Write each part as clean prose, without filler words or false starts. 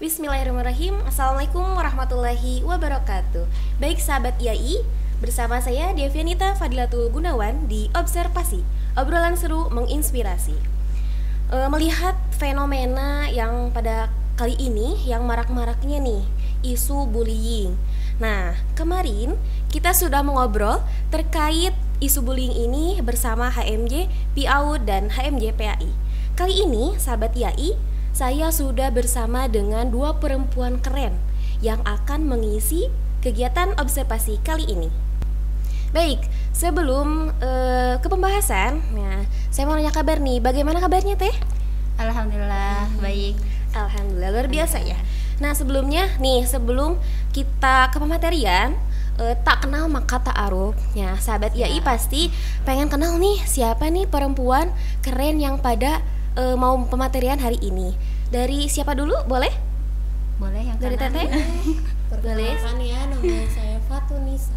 Bismillahirrahmanirrahim. Assalamualaikum warahmatullahi wabarakatuh. Baik sahabat IAI, bersama saya Devianita Fadilatul Gunawan di Observasi, obrolan seru menginspirasi. Melihat fenomena yang pada kali ini yang marak-maraknya nih, isu bullying. Nah, kemarin kita sudah mengobrol terkait isu bullying ini bersama HMJ PAUD dan HMJ PAI. Kali ini, sahabat IAI, saya sudah bersama dengan dua perempuan keren yang akan mengisi kegiatan observasi kali ini. Baik, sebelum ke pembahasan, nah, saya mau nanya kabar nih, bagaimana kabarnya Teh? Alhamdulillah baik. Alhamdulillah, luar biasa ya. Nah sebelumnya nih, sebelum kita ke pematerian, tak kenal maka tak aruf. Ya, sahabat IAI pasti pengen kenal nih siapa nih perempuan keren yang pada mau pematerian hari ini. Dari siapa dulu, boleh? Boleh yang Dari kanan. Teteh? Boleh. Perkenalkan ya, nama saya Fatunisa.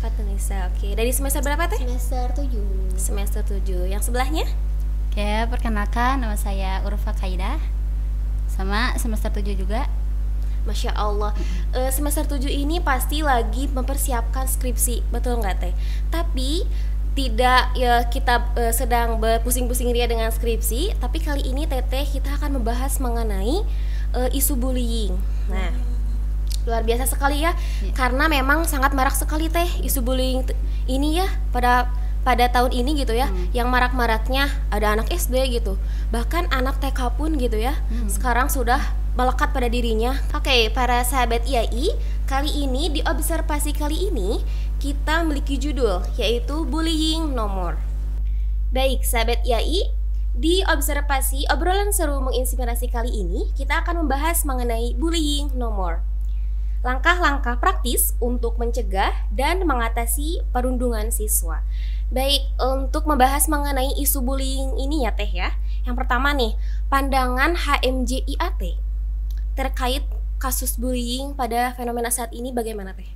Fatunisa, oke. Dari semester berapa Teh? Semester 7. Semester 7. Yang sebelahnya? Oke, perkenalkan nama saya Urfa Kaida. Sama semester 7 juga. Masya Allah. Semester 7 ini pasti lagi mempersiapkan skripsi, betul nggak Teh? Tapi tidak ya kita sedang berpusing-pusing ria dengan skripsi, tapi kali ini Teteh kita akan membahas mengenai isu bullying. Nah, luar biasa sekali ya, karena memang sangat marak sekali Teh isu bullying ini ya pada tahun ini gitu ya, yang marak-maraknya ada anak SD gitu, bahkan anak TK pun gitu ya, sekarang sudah melekat pada dirinya. Oke, para sahabat IAI, kali ini di observasi kali ini kita memiliki judul yaitu bullying no more. Baik, sahabat IAI, di observasi obrolan seru menginspirasi kali ini kita akan membahas mengenai bullying no more. Langkah-langkah praktis untuk mencegah dan mengatasi perundungan siswa. Baik, untuk membahas mengenai isu bullying ini ya Teh ya. Yang pertama nih, pandangan HMJ IAT terkait kasus bullying pada fenomena saat ini bagaimana Teh?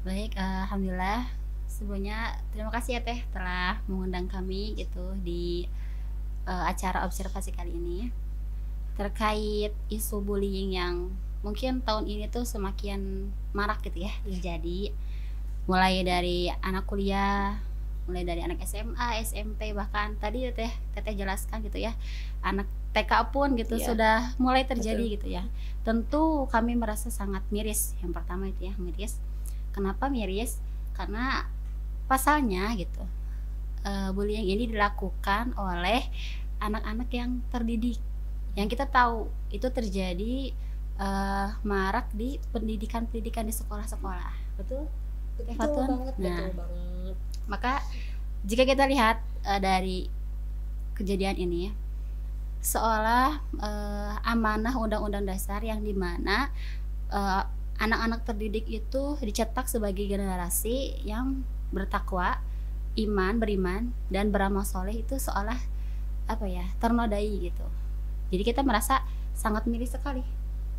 Baik, alhamdulillah. Sebelumnya terima kasih ya Teh telah mengundang kami gitu di acara observasi kali ini terkait isu bullying yang mungkin tahun ini tuh semakin marak gitu ya terjadi, mulai dari anak kuliah, mulai dari anak SMA, SMP, bahkan tadi Teteh jelaskan gitu ya, anak TK pun gitu sudah mulai terjadi. Betul. Gitu ya. Tentu kami merasa sangat miris. Yang pertama itu ya, miris. Kenapa miris? Karena pasalnya gitu, bullying ini dilakukan oleh anak-anak yang terdidik, yang kita tahu itu terjadi marak di pendidikan di sekolah-sekolah. Betul? Betul Fatun? banget, Nah, betul banget. maka jika kita lihat dari kejadian ini ya, seolah amanah undang-undang dasar yang dimana anak-anak terdidik itu dicetak sebagai generasi yang bertakwa, beriman dan beramal soleh, itu seolah ternodai gitu. Jadi kita merasa sangat miris sekali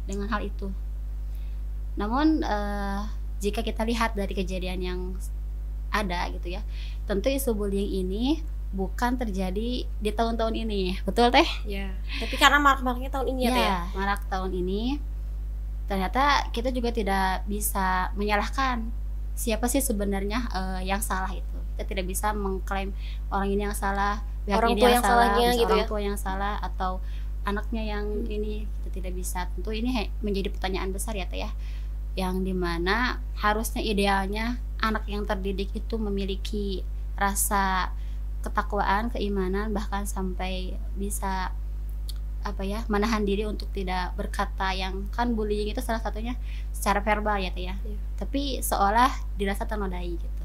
dengan hal itu. Namun jika kita lihat dari kejadian yang ada gitu ya, tentu isu bullying ini bukan terjadi di tahun-tahun ini, betul Teh? Ya. Tapi karena marak-maraknya tahun ini ya Teh ya. Marak tahun ini, ternyata kita juga tidak bisa menyalahkan siapa sih sebenarnya yang salah itu. Kita tidak bisa mengklaim orang ini yang salah, orang tua yang salahnya gitu orang ya. tua yang salah atau anaknya yang ini, kita tidak bisa. Tentu ini menjadi pertanyaan besar ya Teh ya, yang dimana harusnya idealnya anak yang terdidik itu memiliki rasa ketakwaan, keimanan, bahkan sampai bisa menahan diri untuk tidak berkata, yang kan bullying itu salah satunya secara verbal ya Teh ya. Tapi seolah dirasa ternodai gitu.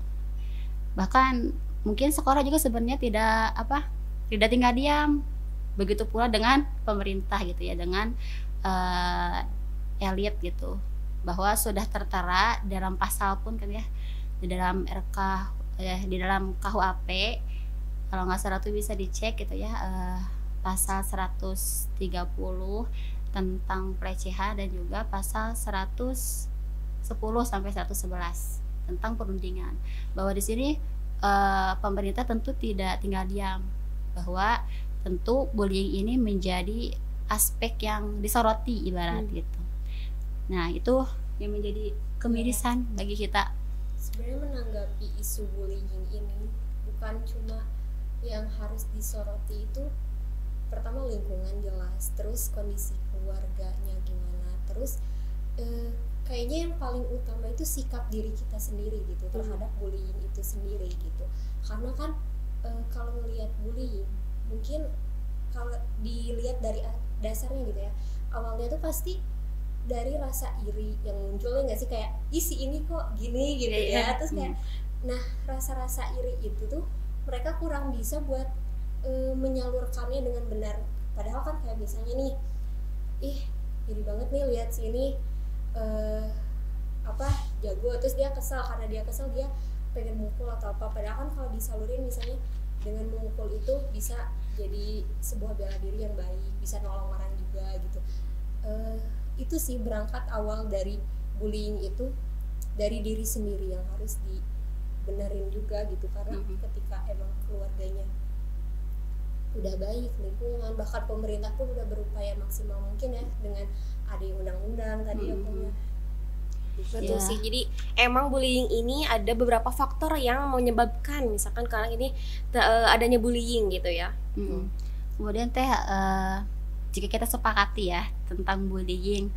Bahkan mungkin sekolah juga sebenarnya tidak tinggal diam. Begitu pula dengan pemerintah gitu ya, dengan elit gitu, bahwa sudah tertera dalam pasal pun kan ya, di dalam di dalam KUHP, kalau nggak salah tuh bisa dicek gitu ya, pasal 130 tentang pelecehan dan juga pasal 110 sampai 111 tentang perundingan, bahwa di sini pemerintah tentu tidak tinggal diam, bahwa tentu bullying ini menjadi aspek yang disoroti ibarat gitu. Nah itu yang menjadi kemirisan bagi kita. Sebenarnya menanggapi isu bullying ini bukan cuma yang harus disoroti itu, pertama lingkungan jelas, terus kondisi keluarganya gimana, terus kayaknya yang paling utama itu sikap diri kita sendiri gitu terhadap bullying itu sendiri gitu. Karena kan kalau melihat bullying mungkin kalau dilihat dari dasarnya gitu ya, awalnya tuh pasti dari rasa iri yang munculnya nggak sih, kayak isi ini kok gini gitu ya, terus kayak nah rasa-rasa iri itu tuh mereka kurang bisa buat menyalurkannya dengan benar. Padahal kan kayak misalnya nih, ih iri banget nih lihat sini jago, terus dia kesal, karena dia kesal dia pengen mukul atau apa, padahal kan kalau disalurin misalnya dengan memukul itu bisa jadi sebuah bela diri yang baik, bisa nolong orang juga gitu. Itu sih berangkat awal dari bullying itu dari diri sendiri yang harus dibenerin juga gitu, karena ketika emang keluarganya udah baik, lingkungan bahkan pemerintah pun udah berupaya maksimal mungkin ya dengan ada yang undang-undang tadi ya punya. Betul sih. Jadi emang bullying ini ada beberapa faktor yang menyebabkan misalkan sekarang ini adanya bullying gitu ya. Kemudian teh jika kita sepakati ya tentang bullying,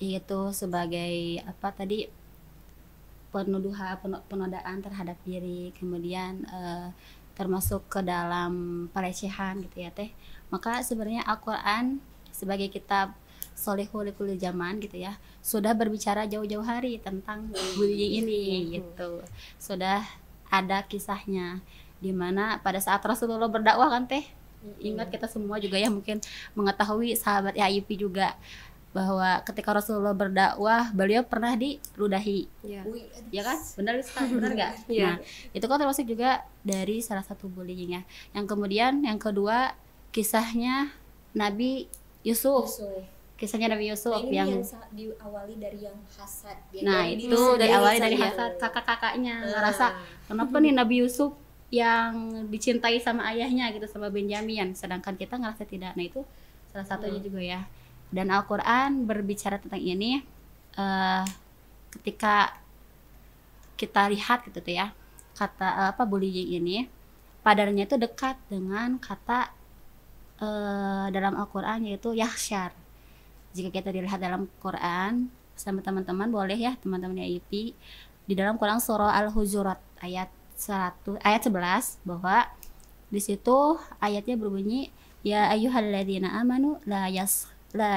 yaitu sebagai apa tadi, penodaan terhadap diri, kemudian termasuk ke dalam pelecehan gitu ya teh, maka sebenarnya Al-Quran sebagai kitab Sholihul Kulli Zaman gitu ya sudah berbicara jauh-jauh hari tentang bullying ini gitu. Sudah ada kisahnya di mana pada saat Rasulullah berdakwah kan teh, ingat kita semua juga ya mungkin mengetahui sahabat YIP juga bahwa ketika Rasulullah berdakwah beliau pernah diludahi, ya kan? Benar nggak? Nah itu kan termasuk juga dari salah satu bullying ya. Yang kemudian yang kedua kisahnya Nabi Yusuf. Kisahnya Nabi Yusuf yang diawali dari yang hasad. Nah itu diawali dari hasad, kakak-kakaknya ngerasa kenapa nih Nabi Yusuf yang dicintai sama ayahnya gitu, sama Benyamin, sedangkan kita ngerasa tidak. Nah itu salah satunya juga ya. Dan Al-Quran berbicara tentang ini ketika kita lihat gitu tuh ya, kata bullying ini padarnya itu dekat dengan kata dalam Al-Quran yaitu yahsyar. Jika kita dilihat dalam Quran sama teman-teman, boleh ya teman-teman YIP, di dalam Quran surah Al-Hujurat ayat 11 bahwa di situ ayatnya berbunyi ya ayyuhalladzina amanu la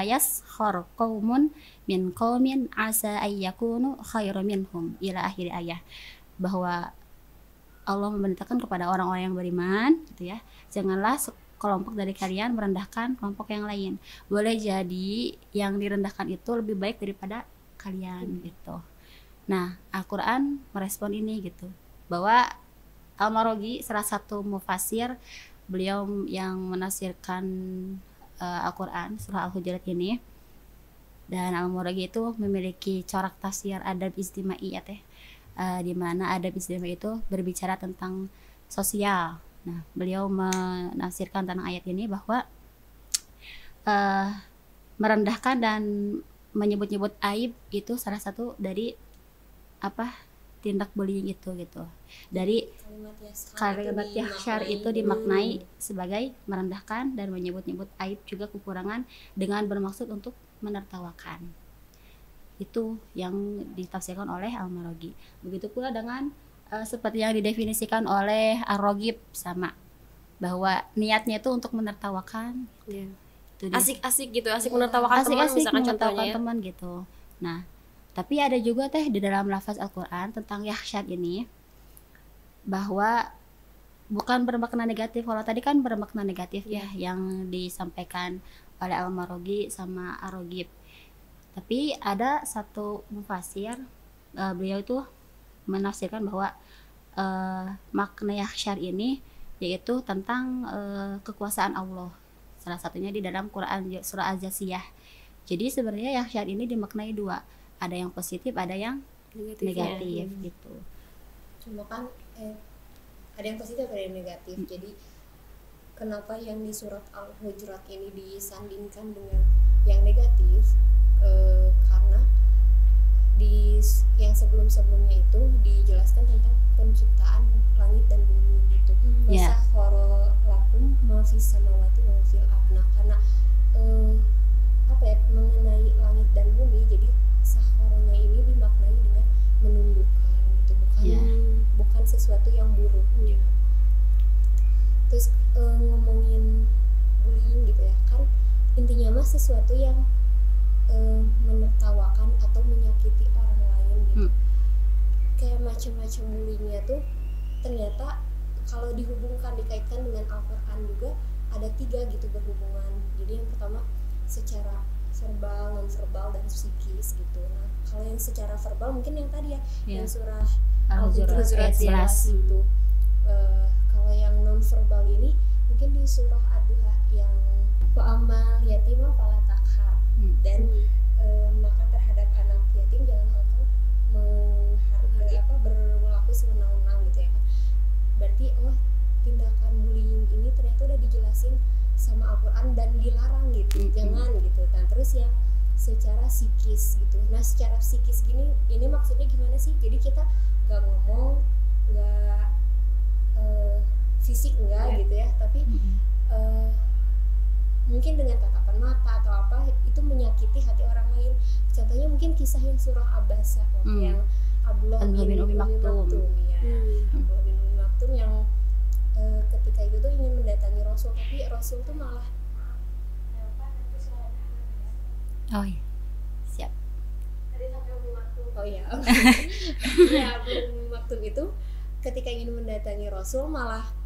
yaskhar qaumun min qaumin asa ayyakunu khairan minhum ila akhir ayat, bahwa Allah memerintahkan kepada orang-orang yang beriman gitu ya, janganlah kelompok dari kalian merendahkan kelompok yang lain. Boleh jadi yang direndahkan itu lebih baik daripada kalian gitu. Nah, Al-Quran merespon ini gitu, bahwa Al-Maroghi salah satu mufasir, beliau yang menafsirkan Al-Quran surah Al-Hujurat ini, dan Al-Maroghi itu memiliki corak tafsir adab ijtimai ya teh, di mana adab ijtimai itu berbicara tentang sosial. Nah, beliau menafsirkan tentang ayat ini bahwa merendahkan dan menyebut-nyebut aib itu salah satu dari tindak bullying itu gitu. Dari kalimat yahsyar itu dimaknai sebagai merendahkan dan menyebut-nyebut aib juga kekurangan dengan bermaksud untuk menertawakan. Itu yang ditafsirkan oleh Al-Maroghi. Begitu pula dengan seperti yang didefinisikan oleh Ar-Raghib sama, bahwa niatnya itu untuk menertawakan. Asik-asik gitu, asik menertawakan teman misalkan contohnya ya. Teman gitu. Nah, tapi ada juga teh di dalam lafaz Al-Quran tentang yahsyad ini bahwa bukan bermakna negatif. Kalau tadi kan bermakna negatif ya yang disampaikan oleh Al-Maroghi sama Ar-Raghib. Tapi ada satu mufasir, beliau itu menafsirkan bahwa makna yahsyar ini yaitu tentang kekuasaan Allah. Salah satunya di dalam Quran surah Az-Jasiyah. Jadi sebenarnya yahsyar ini dimaknai dua, ada yang positif, ada yang negatif gitu. Cuma kan ada yang positif, ada yang negatif. Jadi kenapa yang di surat Al-Hujurat ini disandingkan dengan yang negatif, karena di yang sebelum-sebelumnya itu dijelaskan tentang penciptaan langit dan bumi gitu. Ya. Wasakhara lakum ma fis samawati wa fil ardh. Nah, karena apa ya, mengenai langit dan bumi, jadi sakhoronya ini dimaknai dengan menundukkan gitu, bukan Ya. bukan sesuatu yang buruk gitu. Terus ngomongin bullying gitu ya, kan intinya mah sesuatu yang menertawakan atau menyakiti orang lain gitu. Kayak macam-macam bullyingnya tuh ternyata kalau dihubungkan, dikaitkan dengan Al-Quran juga ada 3 gitu berhubungan. Jadi yang pertama secara verbal, non verbal, dan psikis gitu. Nah, kalau yang secara verbal mungkin yang tadi ya, Ya. yang surah Al-Hujurat Al-Hujurat ayat 11. itu. Kalau yang non verbal ini mungkin di surah Ad-Duha yang wa'amal yatima fala taqhar. Dan maka terhadap anak yatim jangan engkau berlaku sewenang-wenang gitu ya kan. Berarti tindakan bullying ini ternyata udah dijelasin sama Al-Quran dan dilarang gitu, jangan gitu. Dan terus yang secara psikis gitu. Nah, secara psikis gini, ini maksudnya gimana sih? Jadi kita gak ngomong, gak fisik enggak gitu ya, tapi mungkin dengan tatapan mata atau apa itu menyakiti hati orang lain. Contohnya mungkin kisah yang surah Abasa yang Abdullah bin Umi Maktum ya. Abdullah bin Umi Maktum yang ketika itu tuh ingin mendatangi Rasul, tapi Rasul tuh malah Oh iya, siap. oh ya ya Abdullah bin Umi Maktum itu ketika ingin mendatangi Rasul malah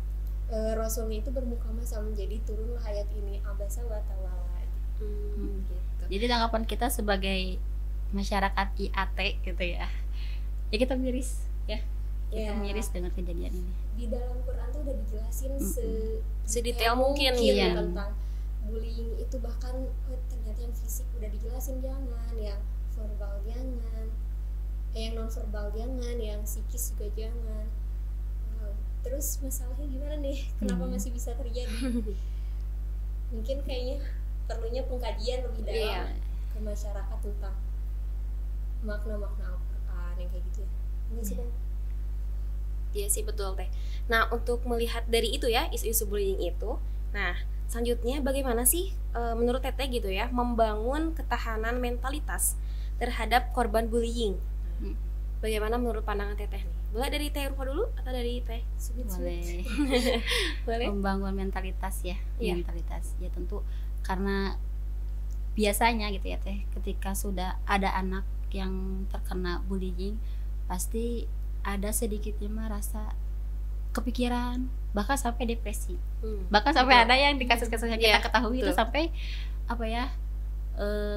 Rasulnya itu bermuka masam, jadi turunlah ayat ini Abasa wa tawalla gitu. Jadi tanggapan kita sebagai masyarakat IAT gitu ya, ya kita miris ya, kita miris dengan kejadian ini. Di dalam Quran tuh udah dijelasin sedetail mungkin iya. Tentang bullying itu, bahkan ternyata yang fisik udah dijelasin jangan, yang verbal jangan, yang non verbal jangan, yang psikis juga jangan. Terus masalahnya gimana nih? Kenapa masih bisa terjadi? Mungkin kayaknya perlunya pengkajian lebih dalam ke masyarakat tentang makna-makna Al-Quran yang kayak gitu ya. Enggak sih, Bang? Iya sih, betul teh. Nah, untuk melihat dari itu ya, isu-isu bullying itu, nah selanjutnya bagaimana sih menurut Teteh gitu ya membangun ketahanan mentalitas terhadap korban bullying? Bagaimana menurut pandangan Teteh nih? Boleh dari Teh Urfa dulu atau dari Teh? Boleh. Boleh. Membangun mentalitas ya, Iya. mentalitas ya tentu karena biasanya gitu ya Teh, ketika sudah ada anak yang terkena bullying pasti ada sedikitnya mah rasa kepikiran, bahkan sampai depresi, bahkan sampai ada yang di kasus-kasus yang kita ketahui itu sampai apa ya,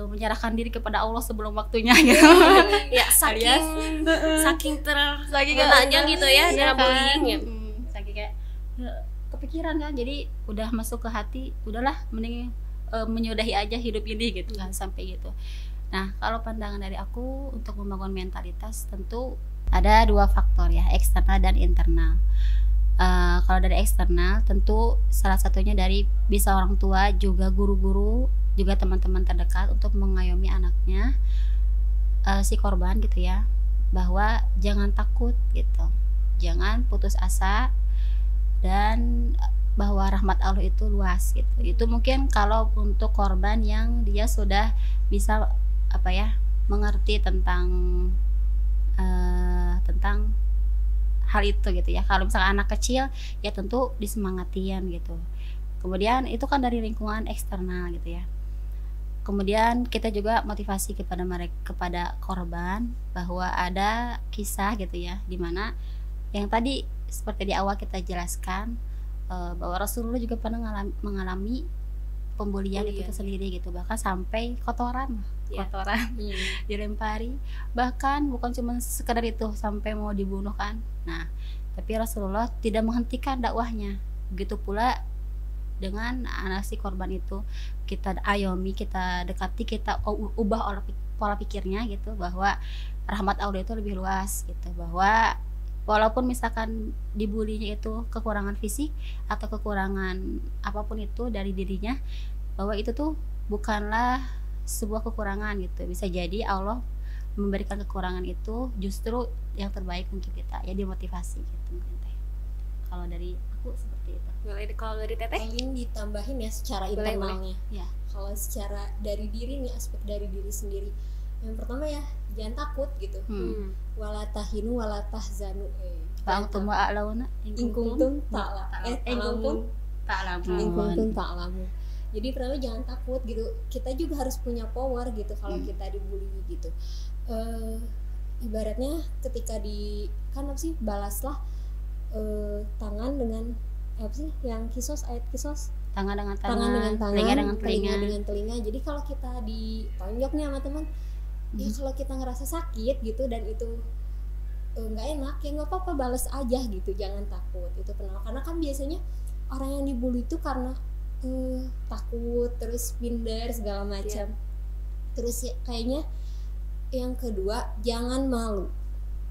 menyerahkan diri kepada Allah sebelum waktunya gitu. Ya, saking terkenanya gitu ya dalam bullying ya. Saking kayak kepikiran kan, jadi udah masuk ke hati, udahlah mending menyudahi aja hidup ini gitu kan, sampai gitu. Nah, kalau pandangan dari aku untuk membangun mentalitas tentu ada 2 faktor ya, eksternal dan internal. Kalau dari eksternal tentu salah satunya dari bisa orang tua, juga guru-guru, juga teman-teman terdekat untuk mengayomi anaknya, si korban gitu ya, bahwa jangan takut gitu, jangan putus asa, dan bahwa rahmat Allah itu luas gitu. Itu mungkin kalau untuk korban yang dia sudah bisa apa ya, mengerti tentang hal itu gitu ya. Kalau misalnya anak kecil ya tentu disemangatian gitu. Kemudian itu kan dari lingkungan eksternal gitu ya. Kemudian kita juga motivasi kepada mereka, kepada korban, bahwa ada kisah gitu ya, dimana yang tadi seperti di awal kita jelaskan, bahwa Rasulullah juga pernah mengalami pembulian itu sendiri gitu, bahkan sampai kotoran dilempari, bahkan bukan cuma sekedar itu, sampai mau dibunuh kan. Nah, tapi Rasulullah tidak menghentikan dakwahnya. Begitu pula dengan anak si korban itu, kita ayomi, kita dekati, kita ubah pola pikirnya gitu, bahwa rahmat Allah itu lebih luas gitu, bahwa walaupun misalkan dibulinya itu kekurangan fisik atau kekurangan apapun itu dari dirinya, bahwa itu tuh bukanlah sebuah kekurangan gitu. Bisa jadi Allah memberikan kekurangan itu justru yang terbaik untuk kita, ya dimotivasi gitu mungkin teh. Kalau dari aku seperti itu. Boleh kalau dari Teteh? Paling ditambahin ya secara Boleh, internalnya. Ya. Kalau secara dari diri nih, aspek dari diri sendiri, yang pertama ya jangan takut gitu. Wala tahinu wala tahzanu. Fa'antum a'launa in kuntum ta'lamun. In kuntum ta'lamun. Jadi pertama jangan takut gitu. Kita juga harus punya power gitu kalau kita dibully gitu. Ibaratnya ketika kan apa sih, balaslah tangan dengan apa sih yang kisos, ayat kisos, tangan dengan tangan, telinga dengan telinga. Jadi kalau kita ditonjok nih sama teman, ya kalau kita ngerasa sakit gitu dan itu nggak enak, ya nggak apa-apa, balas aja gitu, jangan takut. Itu kenal, karena kan biasanya orang yang dibully itu karena takut, terus minder segala macam. Terus ya, kayaknya yang kedua, jangan malu.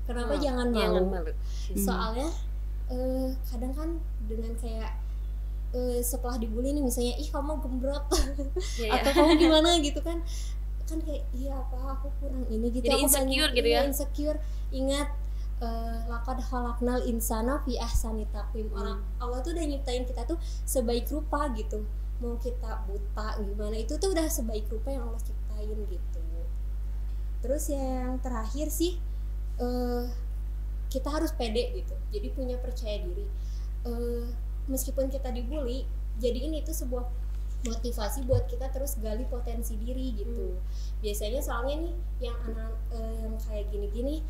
Kenapa jangan malu? Soalnya kadang kan dengan kayak setelah dibully nih misalnya, ih kamu gembrot atau kamu gimana gitu kan kayak iya apa aku kurang ini gitu. Jadi aku insecure banyak, gitu ya. Insecure. Ingat laqad khalaqnal insana fi ahsani taqwim. Allah tuh udah nyiptain kita tuh sebaik rupa gitu. Mau kita buta gimana, itu tuh udah sebaik rupa yang Allah ciptain gitu. Terus yang terakhir sih kita harus pede gitu, jadi punya percaya diri. Meskipun kita dibully, jadiin itu sebuah motivasi buat kita terus gali potensi diri gitu. Biasanya soalnya nih yang anak yang kayak gini-gini,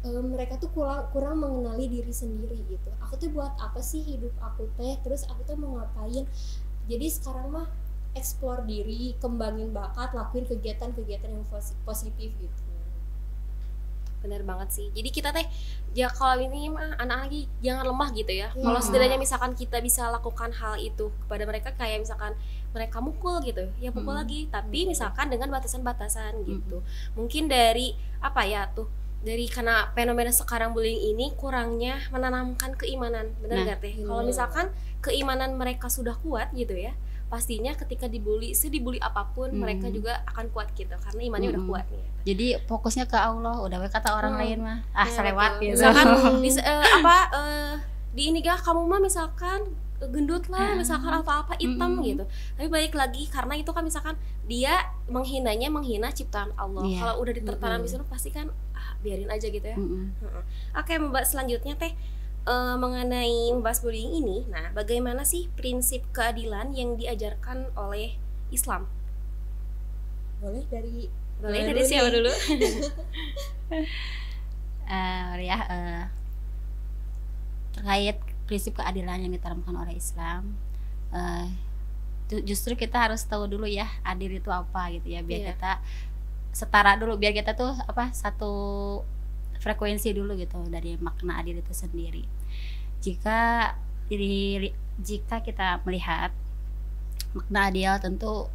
mereka tuh kurang mengenali diri sendiri gitu. Aku tuh buat apa sih hidup aku teh, terus aku tuh mau ngapain. Jadi sekarang mah explore diri, kembangin bakat, lakuin kegiatan-kegiatan yang positif gitu. Benar banget sih. Jadi kita teh ya kalau ini mah anak lagi jangan lemah gitu ya. Kalau setidaknya misalkan kita bisa lakukan hal itu kepada mereka, kayak misalkan mereka mukul gitu, ya pukul lagi, tapi misalkan dengan batasan-batasan gitu. Mungkin dari apa ya tuh, dari karena fenomena sekarang bullying ini kurangnya menanamkan keimanan, benar gak teh? Kalau misalkan keimanan mereka sudah kuat gitu ya, pastinya ketika dibully apapun mereka juga akan kuat gitu, karena imannya udah kuat nih. Jadi fokusnya ke Allah, udah kata orang lain mah selewat gitu. Misalkan di ini gak kamu mah misalkan gendut lah, misalkan apa-apa hitam gitu. Tapi balik lagi karena itu kan misalkan dia menghina ciptaan Allah. Kalau udah ditertanam di sana pasti kan biarin aja gitu ya. Oke, Mbak, selanjutnya teh mengenai membahas bullying ini. Nah, bagaimana sih prinsip keadilan yang diajarkan oleh Islam? Boleh dari siapa dulu? Terkait prinsip keadilan yang ditanamkan oleh Islam, justru kita harus tahu dulu ya adil itu apa gitu ya, biar kita setara dulu, biar kita tuh satu frekuensi dulu gitu dari makna adil itu sendiri. Jika kita melihat makna adil, tentu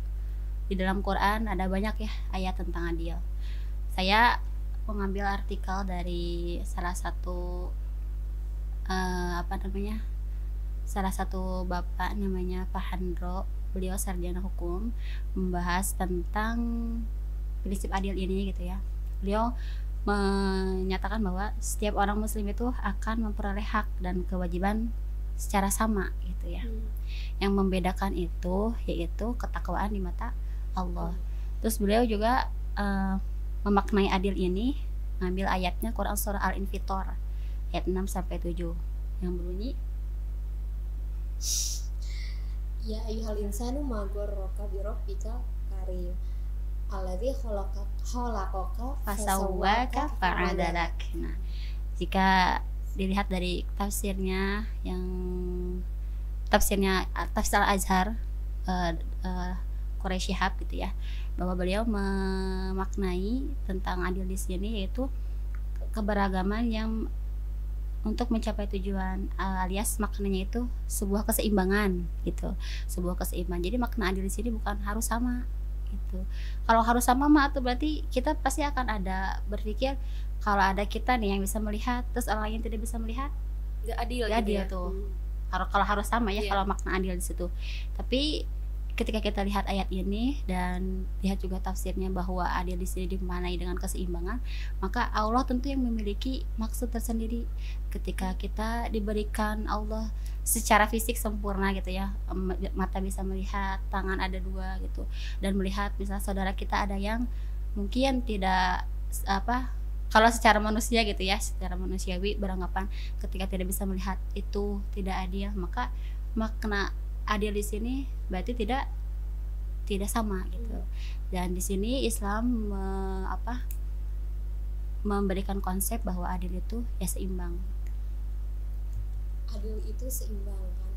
di dalam Quran ada banyak ya ayat tentang adil. Saya mengambil artikel dari salah satu salah satu bapak namanya Pak Handro. Beliau sarjana hukum, membahas tentang prinsip adil ini gitu ya. Beliau menyatakan bahwa setiap orang muslim itu akan memperoleh hak dan kewajiban secara sama gitu ya. Yang membedakan itu yaitu ketakwaan di mata Allah. Terus beliau juga memaknai adil ini, ngambil ayatnya Quran surah Al-Infitor ayat 6-7 yang berbunyi, ya ayyuhal insanu ma gharraka bi rabbikal karim alladzi khalaqaka fasawwaka fa'adalak. Nah, jika dilihat dari tafsir tafsir Al-Azhar Quraisy Shihab gitu ya, bahwa beliau memaknai tentang adil di sini yaitu keberagaman yang untuk mencapai tujuan, alias maknanya itu sebuah keseimbangan gitu, sebuah keseimbangan. Jadi makna adil di sini bukan harus sama gitu. Kalau harus sama mah tuh berarti kita pasti akan ada berpikir kalau ada kita nih yang bisa melihat terus orang lain tidak bisa melihat, Gak adil gak gitu adil ya. tuh. Kalau harus sama ya, Iya. kalau makna adil di situ. Tapi ketika kita lihat ayat ini dan lihat juga tafsirnya bahwa adil di sini dimaknai dengan keseimbangan, maka Allah tentu yang memiliki maksud tersendiri ketika kita diberikan Allah secara fisik sempurna gitu ya, mata bisa melihat, tangan ada dua gitu, dan melihat misalnya saudara kita ada yang mungkin tidak apa, kalau secara manusia gitu ya, secara manusiawi beranggapan ketika tidak bisa melihat itu tidak adil, maka makna adil di sini berarti tidak sama gitu. Dan di sini Islam memberikan konsep bahwa adil itu ya seimbang. Adil itu seimbang kan.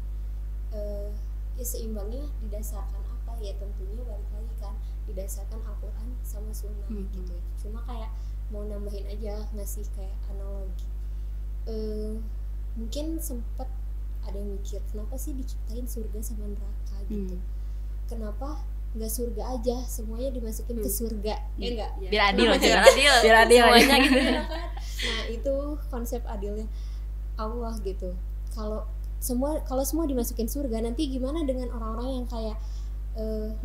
Ya seimbangnya didasarkan apa ya, tentunya balik lagi kan didasarkan Al-Quran sama Sunnah gitu. Cuma kayak mau nambahin aja, ngasih kayak analogi. Mungkin sempet ada yang mikir kenapa sih diciptain surga sama neraka gitu. Kenapa nggak surga aja semuanya dimasukin ke surga, ya enggak? Biar adil aja. Biar adil semuanya gitu. Nah itu konsep adilnya Allah gitu. Kalau semua dimasukin surga, nanti gimana dengan orang-orang yang kayak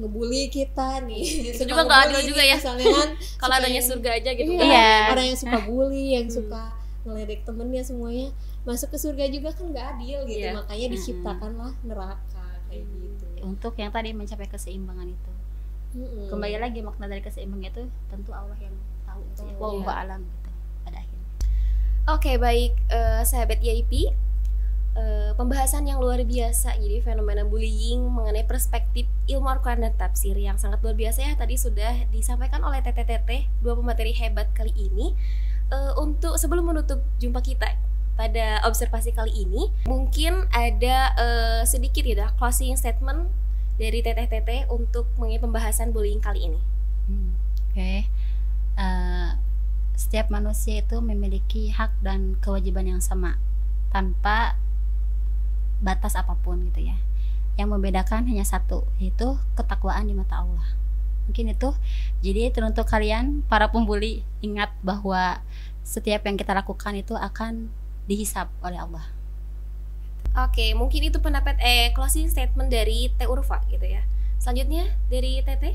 ngebully kita nih? Itu Suka juga nggak adil ngebully juga nih, ya. misalnya kan Kalau suka adanya yang- surga aja gitu. Iya, Iya. orang yang suka bully, yang suka ngeledek temennya, semuanya masuk ke surga juga kan nggak adil gitu. Iya. Makanya diciptakanlah neraka kayak gitu. Untuk yang tadi mencapai keseimbangan itu. Kembali lagi makna dari keseimbangan itu tentu Allah yang tahu itu ya. Wallahu a'lam gitu pada akhirnya. Oke, baik, sahabat YIP, pembahasan yang luar biasa, jadi fenomena bullying mengenai perspektif ilmu Al-Quran dan tafsir yang sangat luar biasa ya, tadi sudah disampaikan oleh Teteh, dua pemateri hebat kali ini. Untuk sebelum menutup jumpa kita pada observasi kali ini, mungkin ada sedikit ya closing statement dari Teteh untuk mengenai pembahasan bullying kali ini. Oke. Setiap manusia itu memiliki hak dan kewajiban yang sama tanpa batas apapun gitu ya. Yang membedakan hanya satu, yaitu ketakwaan di mata Allah. Mungkin itu. Jadi teruntuk kalian para pembuli, ingat bahwa setiap yang kita lakukan itu akan dihisab oleh Allah. Oke, mungkin itu pendapat closing statement dari Teh Urfa gitu ya. Selanjutnya dari Teteh,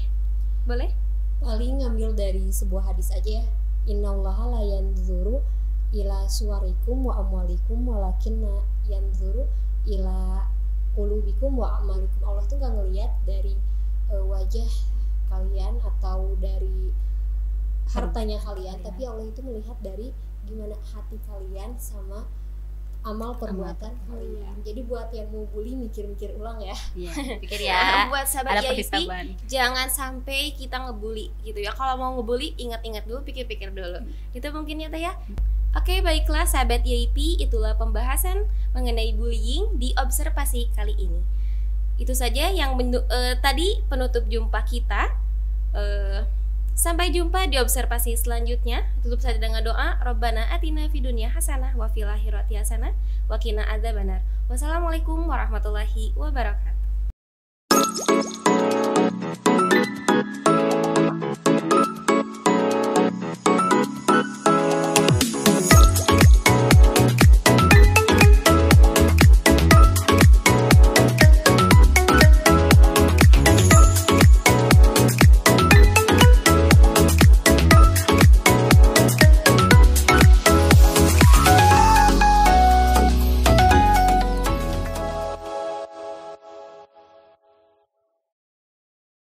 boleh? Paling ngambil dari sebuah hadis aja ya. Innallaha la yanzuru ila suwarikum wa amwalikum walakinna yanzuru ila qulubikum wa amalikum. Allah tuh gak ngelihat dari wajah kalian atau dari hartanya kalian, tapi Allah itu melihat dari gimana hati kalian sama amal perbuatan kalian. Jadi buat yang mau bully mikir-mikir ulang ya. Iya, pikir ya. Buat sahabat Ada YIP, perhisaban. jangan sampai kita ngebully gitu ya. Kalau mau ngebully, ingat-ingat dulu, pikir-pikir dulu. Itu mungkin ya Teh ya. Oke, baiklah sahabat YIP, itulah pembahasan mengenai bullying di observasi kali ini. Itu saja yang tadi penutup jumpa kita. Sampai jumpa di observasi selanjutnya. Tutup saja dengan doa. Rabbana atina fid dunya hasanah wa fil akhirati hasanah wa qina adzabannar. Wassalamualaikum warahmatullahi wabarakatuh.